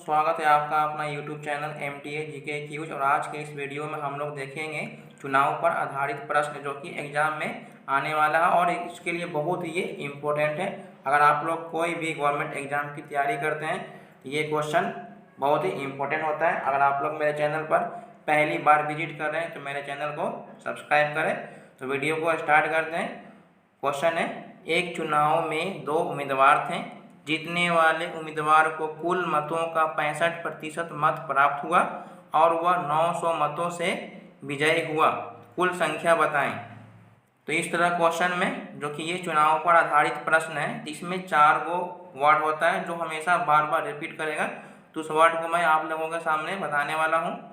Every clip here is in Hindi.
स्वागत है आपका अपना YouTube channel MTA GK quiz. और आज के इस वीडियो में हम लोग देखेंगे चुनाव पर आधारित प्रश्न जो कि एग्जाम में आने वाला है और इसके लिए बहुत ही ये इम्पोर्टेंट है। अगर आप लोग कोई भी गवर्नमेंट एग्जाम की तैयारी करते हैं तो ये क्वेश्चन बहुत ही इम्पोर्टेंट होता है। अगर आप लोग मेरे चैनल पर पहली बार विजिट कर रहे हैं तो मेरे चैनल को सब्सक्राइब करें। तो वीडियो को स्टार्ट करते हैं। क्वेश्चन है, एक चुनाव में 2 उम्मीदवार थे। जीतने वाले उम्मीदवार को कुल मतों का 65% मत प्राप्त हुआ और वह 900 मतों से विजयी हुआ। कुल संख्या बताएं। तो इस तरह क्वेश्चन में जो कि ये चुनाव पर आधारित प्रश्न है, इसमें 4 गो वर्ड होता है जो हमेशा बार बार रिपीट करेगा। तो उस वर्ड को मैं आप लोगों के सामने बताने वाला हूँ।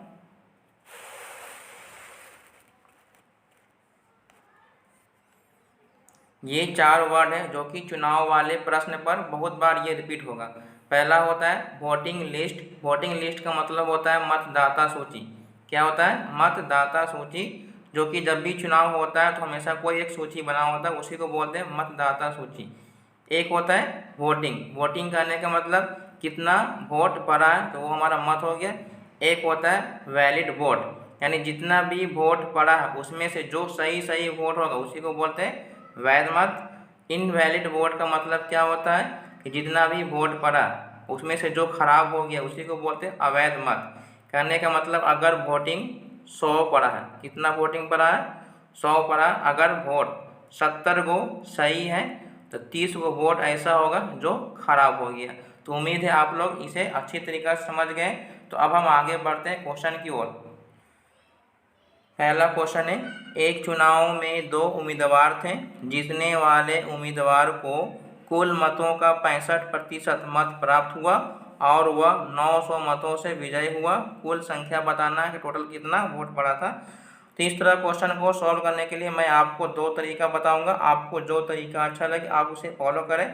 ये 4 वर्ड है जो कि चुनाव वाले प्रश्न पर बहुत बार ये रिपीट होगा। पहला होता है वोटिंग लिस्ट। वोटिंग लिस्ट का मतलब होता है मतदाता सूची। क्या होता है? मतदाता सूची। जो कि जब भी चुनाव होता है तो हमेशा कोई एक सूची बना होता है, उसी को बोलते हैं मतदाता सूची। एक होता है वोटिंग। वोटिंग करने का मतलब कितना वोट पड़ा है, तो वो हमारा मत हो गया। एक होता है वैलिड वोट, यानी जितना भी वोट पड़ा है उसमें से जो सही वोट होगा उसी को बोलते हैं वैध मत। इनवैलिड वोट का मतलब क्या होता है कि जितना भी वोट पड़ा उसमें से जो खराब हो गया उसी को बोलते हैं अवैध मत। कहने का मतलब अगर वोटिंग 100 पड़ा है, कितना वोटिंग पड़ा है? 100 पड़ा। अगर वोट 70 गो सही है तो 30 गो वोट ऐसा होगा जो खराब हो गया। तो उम्मीद है आप लोग इसे अच्छी तरीक़ा से समझ गए। तो अब हम आगे बढ़ते हैं क्वेश्चन की ओर। पहला क्वेश्चन है, एक चुनाव में 2 उम्मीदवार थे। जीतने वाले उम्मीदवार को कुल मतों का 65% मत प्राप्त हुआ और वह 900 मतों से विजयी हुआ। कुल संख्या बताना है कि टोटल कितना वोट पड़ा था। तो इस तरह क्वेश्चन को सॉल्व करने के लिए मैं आपको 2 तरीका बताऊंगा। आपको जो तरीका अच्छा लगे आप उसे फॉलो करें।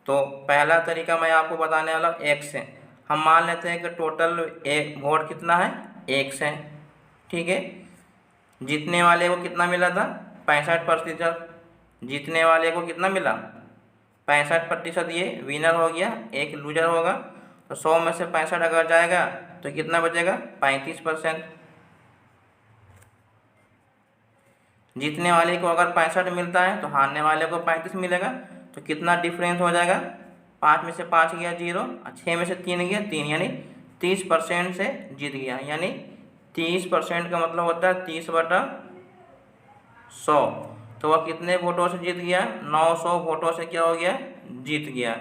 तो पहला तरीका मैं आपको बताने वाला हूँ 1 से। हम मान लेते हैं कि टोटल एक वोट कितना है? 1 से। ठीक है। जीतने वाले को कितना मिला था? 65%। जीतने वाले को कितना मिला? 65%। ये विनर हो गया, एक लूजर होगा। तो 100 में से 65 अगर जाएगा तो कितना बचेगा? 35%। जीतने वाले को अगर 65 मिलता है तो हारने वाले को 35 मिलेगा। तो कितना डिफरेंस हो जाएगा? 5 में से 5 गया 0, 6 में से 3 गया 3, यानी 30% से जीत गया। यानी 30% का मतलब होता है 30/100। तो वह कितने वोटों से जीत गया? 900 वोटों से क्या हो गया? जीत गया।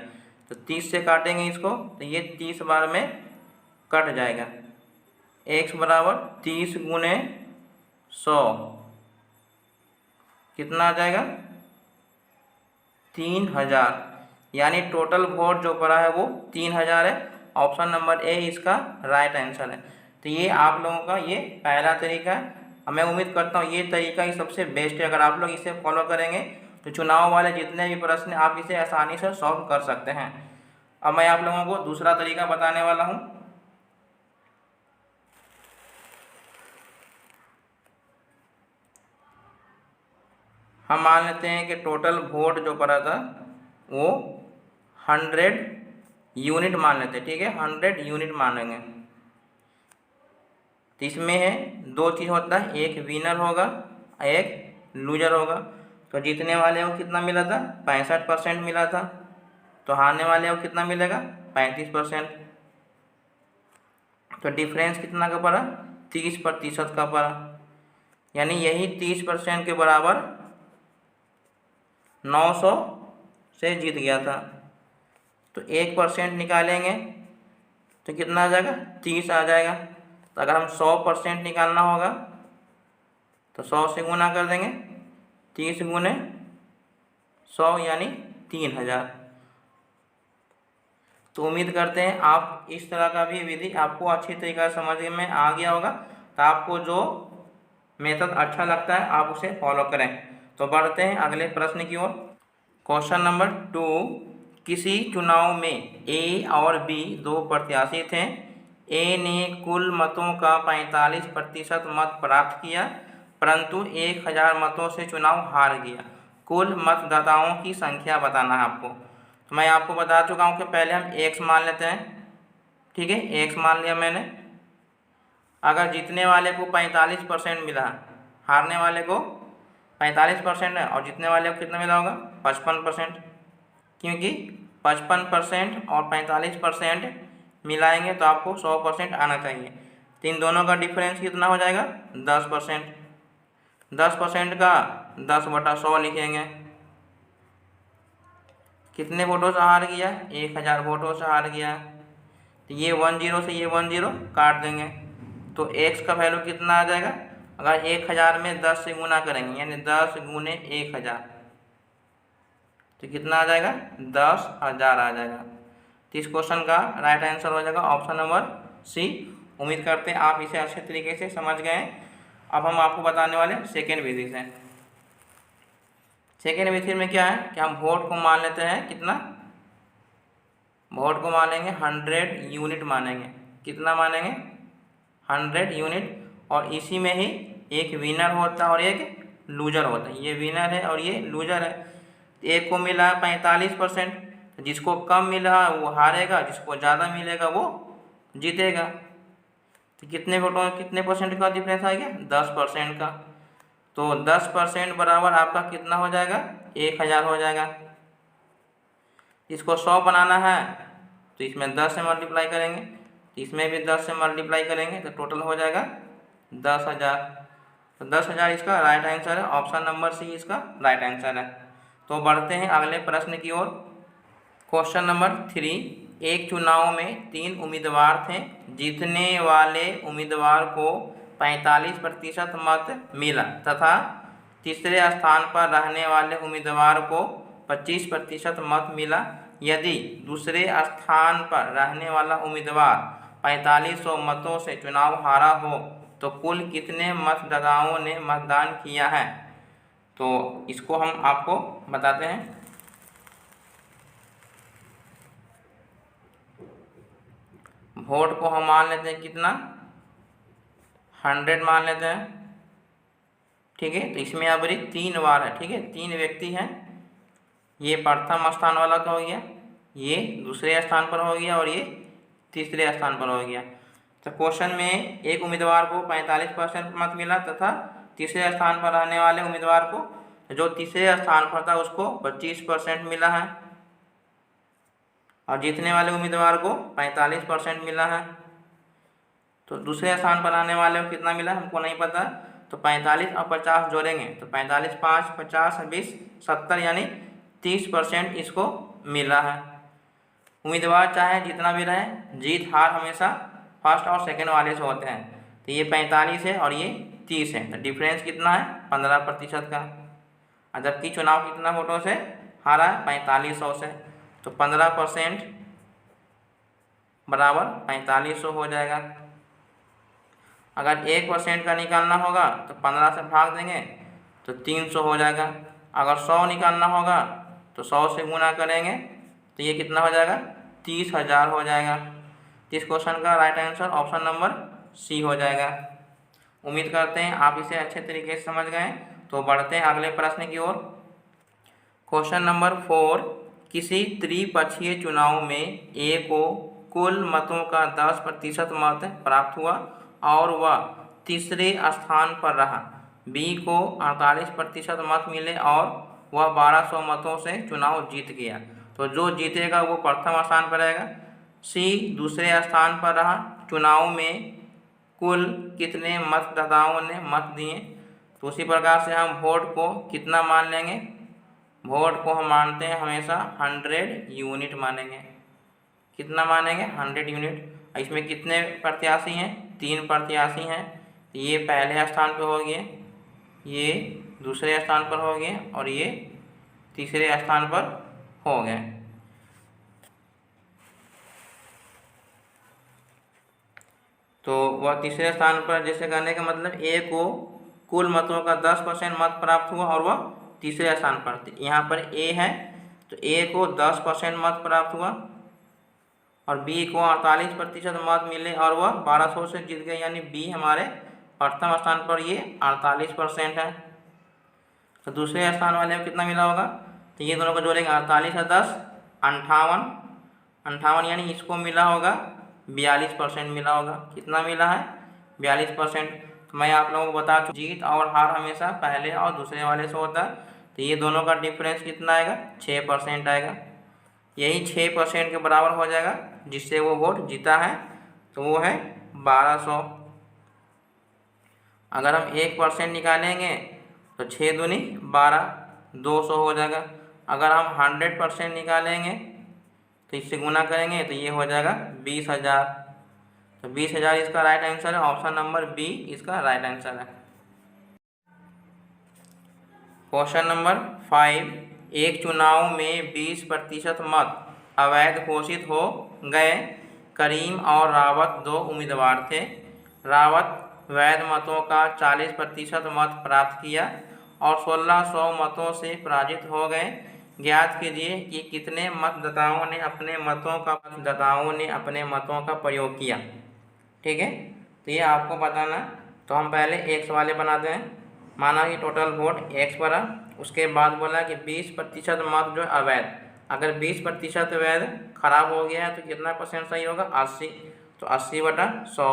तो 30 से काटेंगे इसको तो ये 30 बार में कट जाएगा। x बराबर 30 गुने 100 कितना आ जाएगा? 3000। यानी टोटल वोट जो पड़ा है वो 3000 है। ऑप्शन नंबर ए इसका राइट आंसर है। तो ये आप लोगों का ये पहला तरीका है। मैं उम्मीद करता हूँ ये तरीका ही सबसे बेस्ट है। अगर आप लोग इसे फॉलो करेंगे तो चुनाव वाले जितने भी प्रश्न आप इसे आसानी से सॉल्व कर सकते हैं। अब मैं आप लोगों को दूसरा तरीका बताने वाला हूँ। हम मान लेते हैं कि टोटल वोट जो पड़ा था वो 100 यूनिट मान लेते हैं। ठीक है, 100 यूनिट मानेंगे। तो इसमें है 2 चीज़ होता है, एक विनर होगा, एक लूजर होगा। तो जीतने वाले को कितना मिला था? 65% मिला था। तो हारने वाले को कितना मिलेगा? 35%। तो डिफरेंस कितना का पड़ा? 30% का पड़ा। यानी यही 30% के बराबर 900 से जीत गया था। तो 1% निकालेंगे तो कितना आ जाएगा? 30 आ जाएगा। तो अगर हम 100% निकालना होगा तो 100 से गुना कर देंगे। 30 गुने 100 यानी 3000। तो उम्मीद करते हैं आप इस तरह का भी विधि आपको अच्छी तरीके से समझ में आ गया होगा। तो आपको जो मेथड अच्छा लगता है आप उसे फॉलो करें। तो बढ़ते हैं अगले प्रश्न की ओर। क्वेश्चन नंबर 2, किसी चुनाव में ए और बी 2 प्रत्याशी थे। ए ने कुल मतों का 45% मत प्राप्त किया परंतु 1000 मतों से चुनाव हार गया। कुल मतदाताओं की संख्या बताना है आपको। तो मैं आपको बता चुका हूँ कि पहले हम x मान लेते हैं। ठीक है, एक्स मान लिया मैंने। अगर जीतने वाले को 45% मिला, हारने वाले को 45% है, और जीतने वाले को कितना मिला होगा 55%, क्योंकि 55% और 45% मिलाएंगे तो आपको 100% आना चाहिए। तो इन दोनों का डिफरेंस कितना हो जाएगा 10%। 10% का 10/100 लिखेंगे। कितने वोटों से हार गया 1000 वोटों से हार गया। तो ये 10 से ये 10 काट देंगे, तो x का वैल्यू कितना आ जाएगा। अगर 1000 में 10 से गुना करेंगे यानी 10 गुने 1000, तो कितना आ जाएगा 10,000 आ जाएगा। तो इस क्वेश्चन का राइट आंसर हो जाएगा ऑप्शन नंबर सी। उम्मीद करते हैं आप इसे अच्छे तरीके से समझ गए। अब हम आपको बताने वाले सेकेंड विधि से। सेकेंड विधि में क्या है कि हम वोट को मान लेते हैं कितना, वोट को मानेंगे 100 यूनिट मानेंगे। कितना मानेंगे 100 यूनिट। और इसी में ही एक विनर होता है और एक लूजर होता है। ये विनर है और ये लूजर है। एक को मिला 45%, जिसको कम मिला वो हारेगा, जिसको ज़्यादा मिलेगा वो जीतेगा। तो कितने वोटों कितने परसेंट का डिफरेंस आ गया 10% का। तो 10% बराबर आपका कितना हो जाएगा 1000 हो जाएगा। इसको 100 बनाना है तो इसमें 10 से मल्टीप्लाई करेंगे, तो इसमें भी 10 से मल्टीप्लाई करेंगे, तो टोटल हो जाएगा 10,000। तो 10,000 इसका राइट आंसर है, ऑप्शन नंबर सी इसका राइट आंसर है। तो बढ़ते हैं अगले प्रश्न की ओर। क्वेश्चन नंबर 3, एक चुनाव में 3 उम्मीदवार थे। जीतने वाले उम्मीदवार को 45% मत मिला तथा तीसरे स्थान पर रहने वाले उम्मीदवार को 25% मत मिला। यदि दूसरे स्थान पर रहने वाला उम्मीदवार 4500 मतों से चुनाव हारा हो तो कुल कितने मतदाताओं ने मतदान किया है। तो इसको हम आपको बताते हैं। वोट को हम मान लेते हैं कितना 100 मान लेते हैं। ठीक है, तो इसमें अब 3 बार है। ठीक है, 3 व्यक्ति हैं। ये प्रथम स्थान वाला का हो गया, ये दूसरे स्थान पर हो गया और ये तीसरे स्थान पर हो गया। तो क्वेश्चन में एक उम्मीदवार को 45% मत मिला तथा तीसरे स्थान पर रहने वाले उम्मीदवार को जो तीसरे स्थान पर था उसको 25% मिला है और जीतने वाले उम्मीदवार को 45% मिला है। तो दूसरे स्थान पर आने वाले को कितना मिला हमको नहीं पता, तो 45 और 50 जोड़ेंगे तो 45 5 50 20 70 यानी 30% इसको मिला है। उम्मीदवार चाहे जितना भी रहे, जीत हार हमेशा फर्स्ट और सेकंड वाले से होते हैं। तो ये 45 है और ये 30 है, तो डिफरेंस कितना है 15% का। जबकि चुनाव कितना वोटों से हारा है 4500 से, तो 15% बराबर 4500 हो जाएगा। अगर 1% का निकालना होगा तो 15 से भाग देंगे तो 300 हो जाएगा। अगर 100 निकालना होगा तो 100 से गुना करेंगे तो ये कितना हो जाएगा 30,000 हो जाएगा। इस क्वेश्चन का right answer option number C हो जाएगा। उम्मीद करते हैं आप इसे अच्छे तरीके से समझ गए। तो बढ़ते हैं अगले प्रश्न की ओर। क्वेश्चन नंबर 4, किसी त्रिपक्षीय चुनाव में ए को कुल मतों का 10% मत प्राप्त हुआ और वह तीसरे स्थान पर रहा। बी को 48% मत मिले और वह 1200 मतों से चुनाव जीत गया। तो जो जीतेगा वो प्रथम स्थान पर रहेगा। सी दूसरे स्थान पर रहा। चुनाव में कुल कितने मतदाताओं ने मत दिए। तो उसी प्रकार से हम वोट को कितना मान लेंगे, वोट को हम मानते हैं हमेशा 100 यूनिट मानेंगे। कितना मानेंगे 100 यूनिट। इसमें कितने प्रत्याशी हैं 3 प्रत्याशी हैं। ये पहले स्थान पर हो गए, ये दूसरे स्थान पर हो गए और ये तीसरे स्थान पर हो गए। तो वह तीसरे स्थान पर जैसे कहने का मतलब ए को कुल मतों का 10% मत प्राप्त हुआ और वह तीसरे स्थान पर। यहाँ पर ए है तो ए को 10% मत प्राप्त हुआ और बी को 48% मत मिले और वह 1200 से जीत गए, यानी बी हमारे प्रथम स्थान पर ये 48% है। तो दूसरे स्थान वाले को कितना मिला होगा, तो ये दोनों को जोड़ेंगे 48 और 10 58 यानी इसको मिला होगा 42% मिला होगा। कितना मिला है? 42%। तो मैं आप लोगों को बता चुका, जीत और हार हमेशा पहले और दूसरे वाले से होता है। तो ये दोनों का डिफरेंस कितना आएगा? 6% आएगा। यही 6% के बराबर हो जाएगा जिससे वो वोट जीता है, तो वो है 1200। अगर हम 1% निकालेंगे तो 6 दूनी 12, 200 हो जाएगा। अगर हम 100% निकालेंगे तो इससे गुना करेंगे तो ये हो जाएगा 20,000। तो 20,000 इसका राइट आंसर है। ऑप्शन नंबर बी इसका राइट आंसर है। क्वेश्चन नंबर 5, एक चुनाव में 20% मत अवैध घोषित हो गए। करीम और रावत दो उम्मीदवार थे। रावत वैध मतों का 40% मत प्राप्त किया और 1600 मतों से पराजित हो गए। ज्ञात कीजिए कि कितने मतदाताओं ने अपने मतों का प्रयोग किया। ठीक है, तो ये आपको बताना। तो हम पहले एक्स वाले बनाते हैं। माना कि टोटल वोट एक्स पड़ा, उसके बाद बोला कि 20% मत जो अवैध, अगर 20% वैध खराब हो गया है तो कितना परसेंट सही होगा? 80। तो 80/100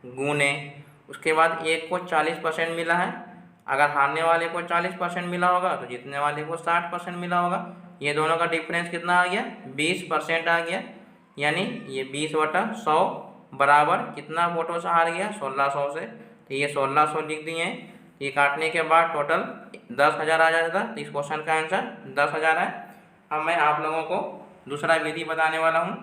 गुने, उसके बाद एक को 40% मिला है। अगर हारने वाले को 40% मिला होगा तो जीतने वाले को 60% मिला होगा। ये दोनों का डिफरेंस कितना आ गया? 20% आ गया। यानी ये 20/100 बराबर कितना वोटों से हार गया? 1600 से। तो ये 1600 लिख दिए। ये काटने के बाद टोटल 10,000 आ जाता। तो इस क्वेश्चन का आंसर 10,000 है। अब मैं आप लोगों को दूसरा विधि बताने वाला हूँ।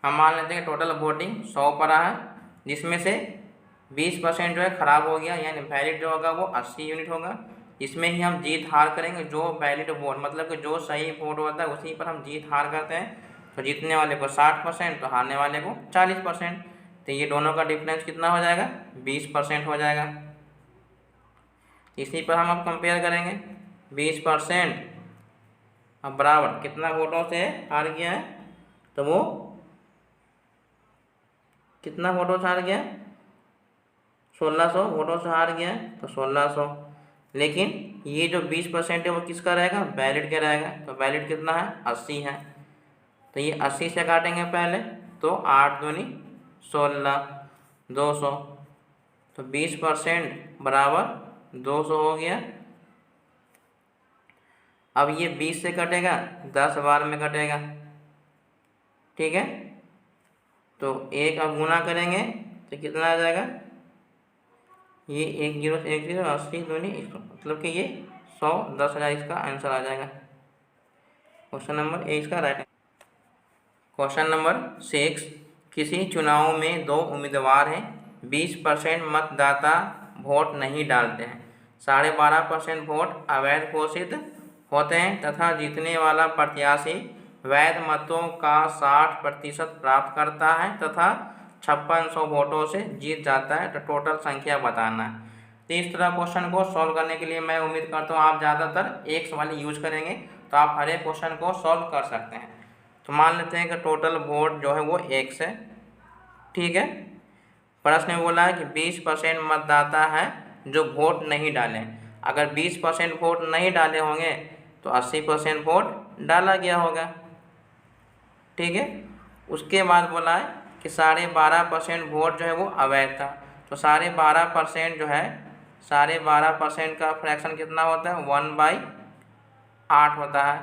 हम मान लेते हैं टोटल वोटिंग 100 पड़ा है, जिसमें से 20% जो है खराब हो गया, यानी वैलिड जो होगा वो 80 यूनिट होगा। इसमें ही हम जीत हार करेंगे। जो वैलिड वोट मतलब कि जो सही वोट होता है उसी पर हम जीत हार करते हैं। तो जीतने वाले को 60%, तो हारने वाले को 40%। तो ये दोनों का डिफरेंस कितना हो जाएगा? 20% हो जाएगा। इसी पर हम अब कंपेयर करेंगे। 20% अब बराबर कितना वोटों से हार गया है? तो वो कितना वोटों से हार गया? 1600 वोटों से हार गया है। तो 1600, लेकिन ये जो 20% है वो किसका रहेगा? वैलिड का रहेगा। तो वैलिड कितना है? 80 है। तो ये 80 से काटेंगे पहले, तो 8 दूनी 16, 200। तो 20% बराबर 200 हो गया। अब ये 20 से कटेगा, 10 बार में कटेगा। ठीक है, तो एक अब गुना करेंगे तो कितना आ जाएगा? ये 1 0 से 1 0, 80 दूनी 100, मतलब कि ये 100, 10,000 इसका आंसर आ जाएगा। क्वेश्चन नंबर ए इसका राइट। क्वेश्चन नंबर 6, किसी चुनाव में दो उम्मीदवार हैं। 20% मतदाता वोट नहीं डालते हैं। 12.5% वोट अवैध घोषित होते हैं तथा जीतने वाला प्रत्याशी वैध मतों का 60% प्राप्त करता है तथा 5600 वोटों से जीत जाता है। तो टोटल संख्या बताना है। तो इस तरह क्वेश्चन को सॉल्व करने के लिए मैं उम्मीद करता हूँ आप ज़्यादातर एक्स वाली यूज करेंगे, तो आप हर एक क्वेश्चन को सॉल्व कर सकते हैं। तो मान लेते हैं कि टोटल वोट जो है वो एक्स है। ठीक है, प्रश्न में बोला है कि 20% मतदाता है जो वोट नहीं डालें। अगर 20% वोट नहीं डाले होंगे तो 80% वोट डाला गया होगा। ठीक है, उसके बाद बोला है कि 12.5% वोट जो है वो अवैध था। तो 12.5% जो है, 12.5% का फ्रैक्शन कितना होता है? 1/8 होता है।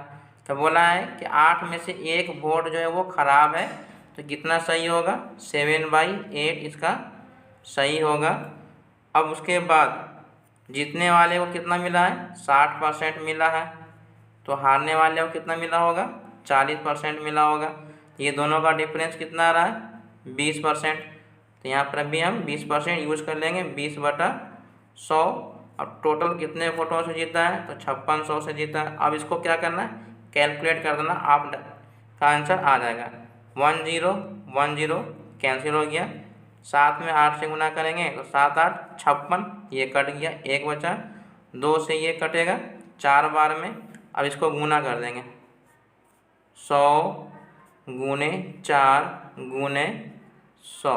तो बोला है कि 8 में से एक वोट जो है वो खराब है, तो कितना सही होगा? 7/8 इसका सही होगा। अब उसके बाद जीतने वाले को कितना मिला है? 60% मिला है। तो हारने वाले को कितना मिला होगा? 40% मिला होगा। ये दोनों का डिफरेंस कितना आ रहा है? 20%। तो यहाँ पर भी हम 20% यूज कर लेंगे। 20/100। अब टोटल कितने वोटों से जीता है? तो 5600 से जीता है। अब इसको क्या करना है? कैलकुलेट कर देना, आप का आंसर आ जाएगा। 1 0 1 0 कैंसिल हो गया। 7 में 8 से गुना करेंगे तो 7 8 56, ये कट गया, 1 बचा। 2 से ये कटेगा 4 बार में। अब इसको गुना कर देंगे, 100 गुने 4 गुने 100।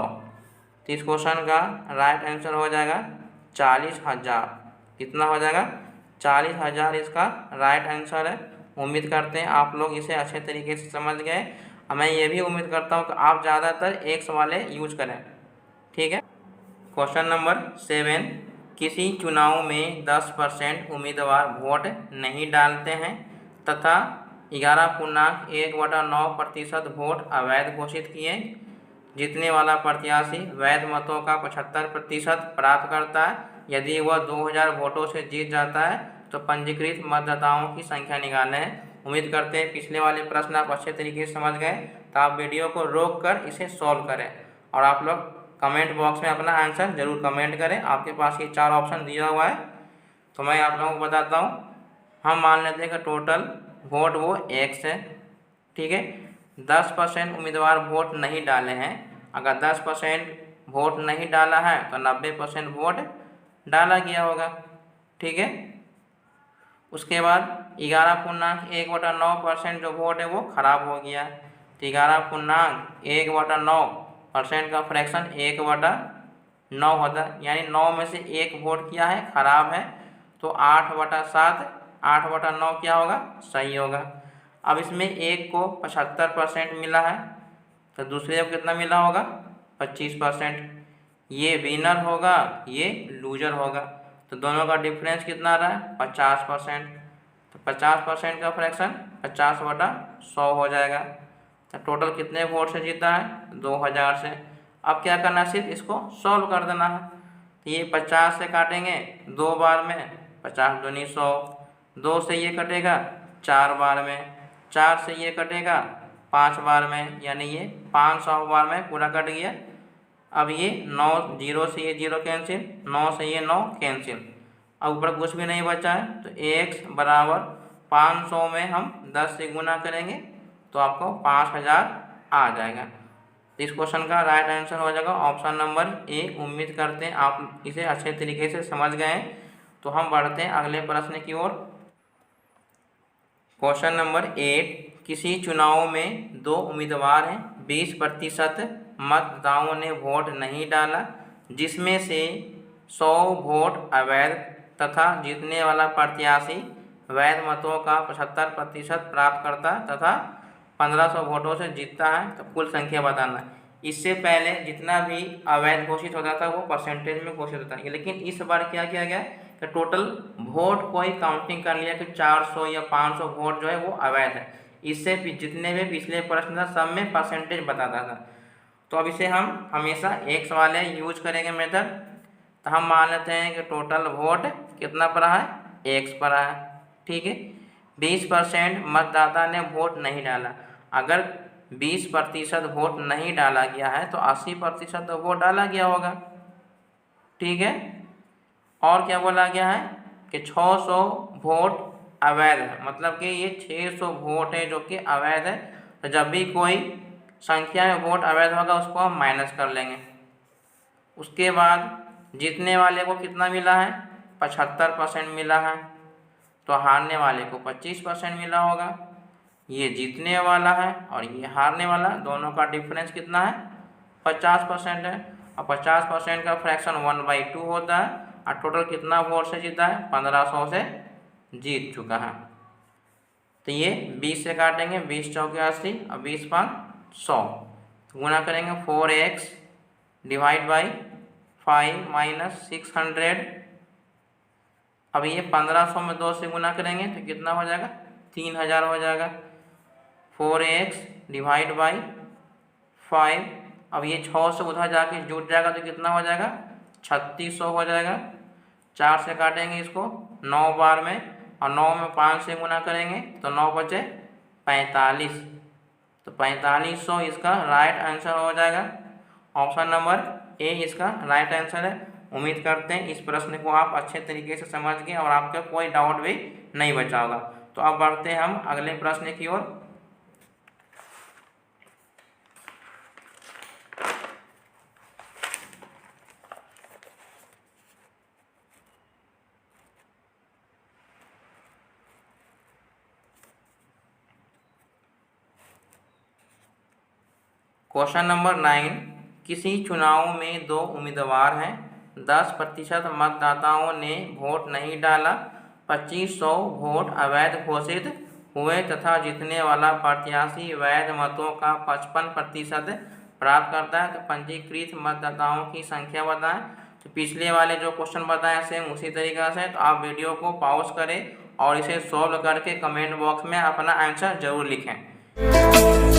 तो इस क्वेश्चन का राइट आंसर हो जाएगा 40,000। कितना हो जाएगा? 40,000 इसका राइट आंसर है। उम्मीद करते हैं आप लोग इसे अच्छे तरीके से समझ गए। और मैं ये भी उम्मीद करता हूँ कि आप ज़्यादातर एक्स वाले यूज करें। ठीक है। क्वेश्चन नंबर 7, किसी चुनाव में 10% उम्मीदवार वोट नहीं डालते हैं तथा 11.1/9% वोट अवैध घोषित किए। जीतने वाला प्रत्याशी वैध मतों का 75% प्राप्त करता है। यदि वह 2000 वोटों से जीत जाता है तो पंजीकृत मतदाताओं की संख्या निकालें। उम्मीद करते हैं पिछले वाले प्रश्न आप अच्छे तरीके से समझ गए। तो आप वीडियो को रोक कर इसे सॉल्व करें और आप लोग कमेंट बॉक्स में अपना आंसर जरूर कमेंट करें। आपके पास ये 4 ऑप्शन दिया हुआ है, तो मैं आप लोगों को बताता हूँ। हम मान लेते हैं कि टोटल वोट वो एक्स है। ठीक है। 10% उम्मीदवार वोट नहीं डाले हैं। अगर 10% वोट नहीं डाला है तो 90% वोट डाला गया होगा। ठीक है। उसके बाद 11.1/9% जो वोट है वो खराब हो गया। तो 11.1/9% का फ्रैक्शन 1/9 होता है, यानी 9 में से 1 वोट क्या है, खराब है। तो 8/7, 8/9 क्या होगा, सही होगा। अब इसमें एक को 75% मिला है तो दूसरे को कितना मिला होगा, 25%। ये विनर होगा, ये लूजर होगा। तो दोनों का डिफरेंस कितना आ रहा है, 50%। तो 50% का फ्रैक्शन 50/100 हो जाएगा। तो टोटल कितने वोट से जीता है, 2000 से। अब क्या करना है, सिर्फ इसको सॉल्व कर देना है। तो ये 50 से काटेंगे 2 बार में, 50 दूनी 100। 2 से ये कटेगा 4 बार में, 4 से ये कटेगा 5 बार में, यानी ये 500 बार में पूरा कट गया। अब ये 9, 0 से ये 0 कैंसिल, 9 से ये 9 कैंसिल। अब ऊपर कुछ भी नहीं बचा है तो x बराबर 500 में हम 10 से गुना करेंगे तो आपको 5000 आ जाएगा। तो इस क्वेश्चन का राइट आंसर हो जाएगा ऑप्शन नंबर ए। उम्मीद करते हैं आप इसे अच्छे तरीके से समझ गए। तो हम बढ़ते हैं अगले प्रश्न की ओर। क्वेश्चन नंबर 8, किसी चुनाव में 2 उम्मीदवार हैं, 20% मतदाताओं ने वोट नहीं डाला, जिसमें से 100 वोट अवैध तथा जीतने वाला प्रत्याशी वैध मतों का 75% प्राप्त करता तथा 1500 वोटों से जीतता है। तो कुल संख्या बताना। इससे पहले जितना भी अवैध घोषित होता था वो परसेंटेज में घोषित होता है, लेकिन इस बार क्या किया गया कि टोटल वोट को ही काउंटिंग कर लिया कि 400 या 500 वोट जो है वो अवैध है। इससे जितने भी पिछले प्रश्न था सब में परसेंटेज बताता था। तो अब इसे हम हमेशा एक्स वाले यूज करेंगे मेथड। तो हम मान लेते हैं कि टोटल वोट कितना पड़ा है, एक्स पड़ा है। ठीक है। 20% मतदाता ने वोट नहीं डाला। अगर 20% वोट नहीं डाला गया है तो 80% तो वोट डाला गया होगा। ठीक है। और क्या बोला गया है कि 600 वोट अवैध है, मतलब कि ये 600 वोट है जो कि अवैध है। तो जब भी कोई संख्या में वोट अवैध होगा उसको हम माइनस कर लेंगे। उसके बाद जीतने वाले को कितना मिला है, 75% मिला है। तो हारने वाले को 25% मिला होगा। ये जीतने वाला है और ये हारने वाला, दोनों का डिफरेंस कितना है, 50% है। और 50% का फ्रैक्शन 1/2 होता है। और टोटल कितना वोट से जीता है, 1500 से जीत चुका है। तो ये 20 से काटेंगे, 20 चौके 80 और 20 5 100। गुना करेंगे 4x डिवाइड बाई 5 माइनस 600। अब ये 1500 में 2 से गुना करेंगे तो कितना हो जाएगा, 3000 हो जाएगा। 4x divide by 5। अब ये 6 से उधर जाके जुट जाएगा तो कितना हो जाएगा, 3600 हो जाएगा। 4 से काटेंगे इसको 9 बार में और 9 में 5 से गुना करेंगे तो 9 बचे 45। तो 4500 इसका राइट आंसर हो जाएगा। ऑप्शन नंबर ए इसका राइट आंसर है। उम्मीद करते हैं इस प्रश्न को आप अच्छे तरीके से समझ गए और आपका कोई डाउट भी नहीं बचा होगा। तो अब बढ़ते हैं हम अगले प्रश्न की ओर। क्वेश्चन नंबर 9, किसी चुनाव में 2 उम्मीदवार हैं, 10% मतदाताओं ने वोट नहीं डाला, 2500 वोट अवैध घोषित हुए तथा जीतने वाला प्रत्याशी वैध मतों का 55% प्राप्त करता है। तो पंजीकृत मतदाताओं की संख्या बताएं। तो पिछले वाले जो क्वेश्चन बताए सेम उसी तरीक़ा से। तो आप वीडियो को पॉज करें और इसे सॉल्व करके कमेंट बॉक्स में अपना आंसर जरूर लिखें।